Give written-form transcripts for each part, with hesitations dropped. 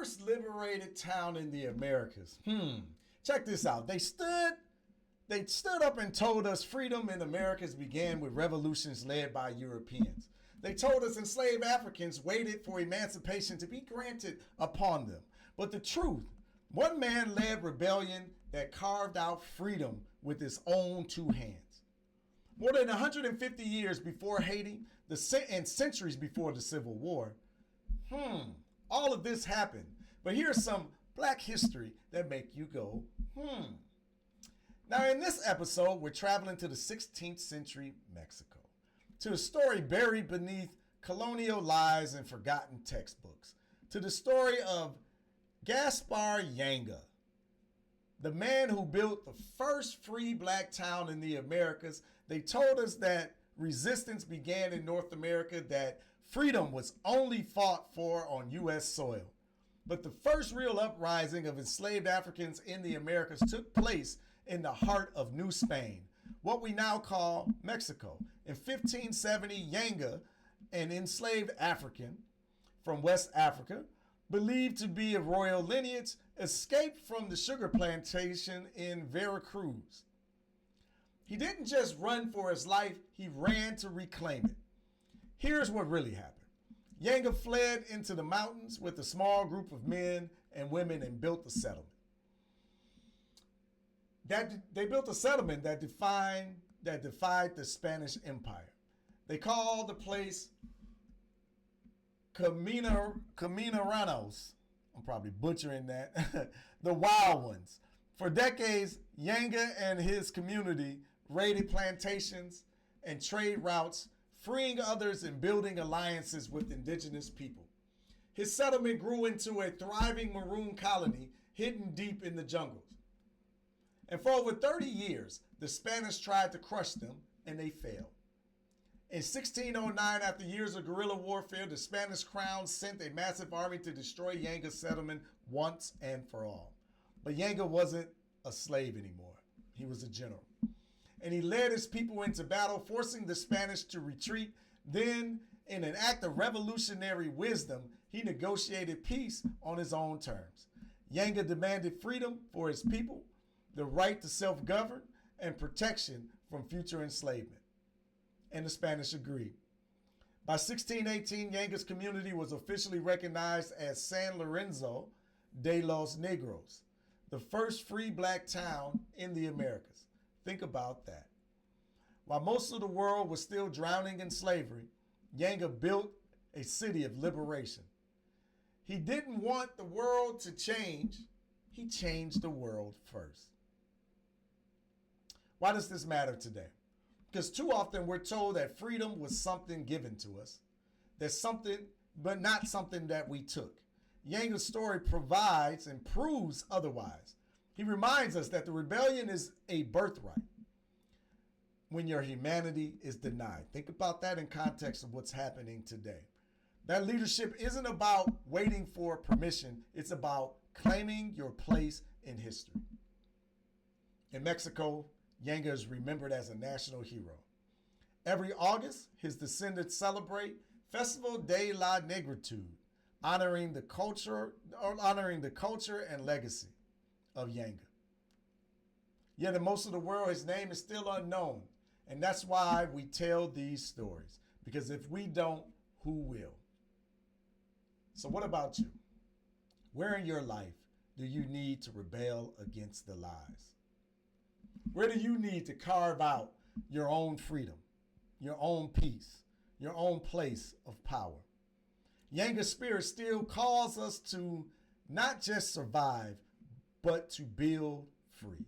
first liberated town in the Americas. Check this out. They stood up and told us freedom in Americas began with revolutions led by Europeans. They told us enslaved Africans waited for emancipation to be granted upon them. But the truth, one man led rebellion that carved out freedom with his own two hands. More than 150 years before Haiti and centuries before the Civil War, all of this happened. But here's some black history that make you go, Now in this episode, we're traveling to the 16th century Mexico, to a story buried beneath colonial lies and forgotten textbooks, to the story of Gaspar Yanga, the man who built the first free black town in the Americas. They told us that resistance began in North America, that freedom was only fought for on U.S. soil. But the first real uprising of enslaved Africans in the Americas took place in the heart of New Spain, what we now call Mexico. In 1570, Yanga, an enslaved African from West Africa, believed to be of royal lineage, escaped from the sugar plantation in Veracruz. He didn't just run for his life, he ran to reclaim it. Here's what really happened. Yanga fled into the mountains with a small group of men and women and built a settlement. They built a settlement that defied the Spanish Empire. They called the place Camineranos. I'm probably butchering that. The Wild Ones. For decades, Yanga and his community raided plantations and trade routes, freeing others and building alliances with indigenous people. His settlement grew into a thriving maroon colony hidden deep in the jungles. And for over 30 years, the Spanish tried to crush them, and they failed. In 1609, after years of guerrilla warfare, the Spanish crown sent a massive army to destroy Yanga's settlement once and for all. But Yanga wasn't a slave anymore. He was a general. And he led his people into battle, forcing the Spanish to retreat. Then, in an act of revolutionary wisdom, he negotiated peace on his own terms. Yanga demanded freedom for his people, the right to self-govern, and protection from future enslavement. And the Spanish agreed. By 1618, Yanga's community was officially recognized as San Lorenzo de los Negros, the first free black town in the Americas. Think about that. While most of the world was still drowning in slavery, Yanga built a city of liberation. He didn't want the world to change. He changed the world first. Why does this matter today? Because too often we're told that freedom was something given to us. There's something, but not something that we took. Yanga's story provides and proves otherwise. He reminds us that the rebellion is a birthright when your humanity is denied. Think about that in context of what's happening today. That leadership isn't about waiting for permission. It's about claiming your place in history. In Mexico, Yanga is remembered as a national hero. Every August, his descendants celebrate Festival de la Negritude, honoring the culture and legacy of Yanga. Yet in most of the world, his name is still unknown. And that's why we tell these stories. Because if we don't, who will? So what about you? Where in your life do you need to rebel against the lies? Where do you need to carve out your own freedom, your own peace, your own place of power? Yanga's spirit still calls us to not just survive, but to build free.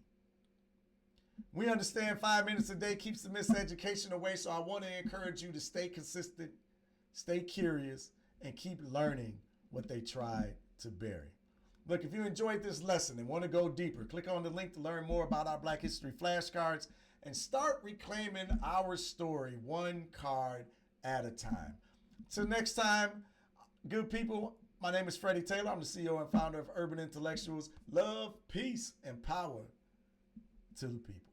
We understand 5 minutes a day keeps the miseducation away, so I want to encourage you to stay consistent, stay curious, and keep learning what they tried to bury. Look, if you enjoyed this lesson and want to go deeper, click on the link to learn more about our Black History flashcards and start reclaiming our story one card at a time. Till next time, good people, my name is Freddie Taylor. I'm the CEO and founder of Urban Intellectuals. Love, peace, and power to the people.